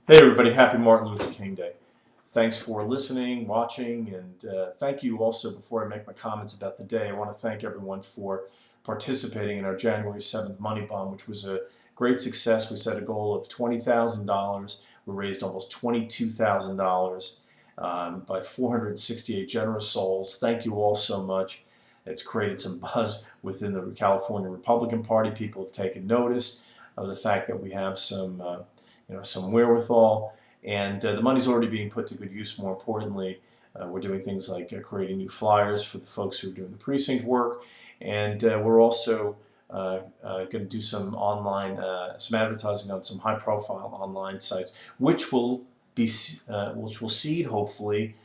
Hey everybody, happy Martin Luther King Day. Thanks for listening, watching, and thank you also, before I make my comments about the day, I want to thank everyone for participating in our January 7th Money Bomb, which was a great success. We set a goal of $20,000. We raised almost $22,000 by 468 generous souls. Thank you all so much. It's created some buzz within the California Republican Party. People have taken notice of the fact that we have some wherewithal, and the money's already being put to good use. More importantly, we're doing things like creating new flyers for the folks who are doing the precinct work, and we're also going to do some online, some advertising on some high-profile online sites, which will seed, hopefully,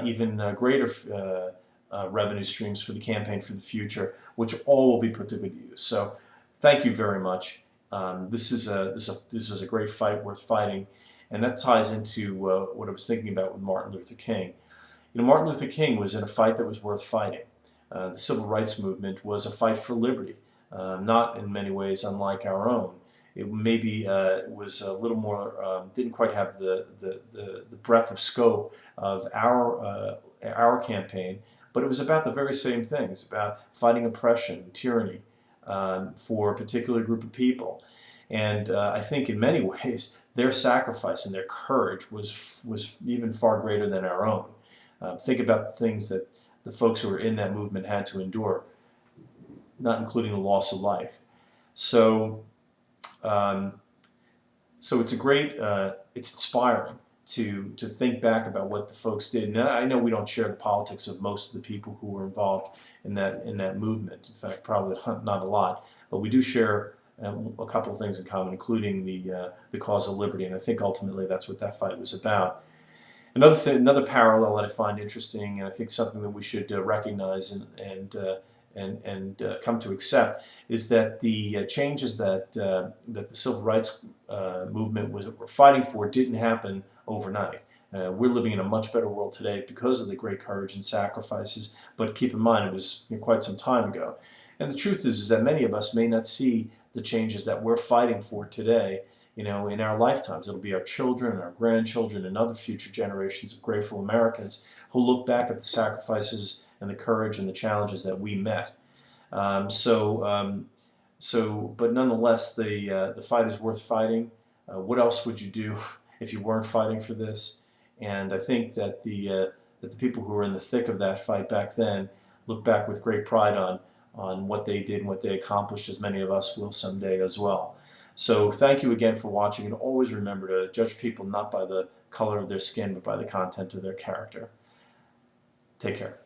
even greater revenue streams for the campaign for the future, which all will be put to good use. So, thank you very much. This is a great fight worth fighting, and that ties into what I was thinking about with Martin Luther King. You know, Martin Luther King was in a fight that was worth fighting. The civil rights movement was a fight for liberty, not in many ways unlike our own. It maybe was a little more, didn't quite have the breadth of scope of our campaign, but it was about the very same things, about fighting oppression, tyranny, for a particular group of people. And I think in many ways their sacrifice and their courage was even far greater than our own. Think about the things that the folks who were in that movement had to endure, not including the loss of life. So it's a great, it's inspiring to think back about what the folks did. Now, I know we don't share the politics of most of the people who were involved in that movement. In fact, probably not a lot, but we do share a couple of things in common, including the cause of liberty. And I think ultimately that's what that fight was about. Another parallel that I find interesting, and I think something that we should recognize and come to accept, is that the changes that the civil rights movement were fighting for didn't happen overnight. We're living in a much better world today because of the great courage and sacrifices, but keep in mind it was quite some time ago. And the truth is that many of us may not see the changes that we're fighting for today, in our lifetimes. It'll be our children and our grandchildren and other future generations of grateful Americans who look back at the sacrifices and the courage and the challenges that we met. But nonetheless, the fight is worth fighting. What else would you do if you weren't fighting for this? And I think that the people who were in the thick of that fight back then look back with great pride on what they did and what they accomplished, as many of us will someday as well. So thank you again for watching, and always remember to judge people not by the color of their skin, but by the content of their character. Take care.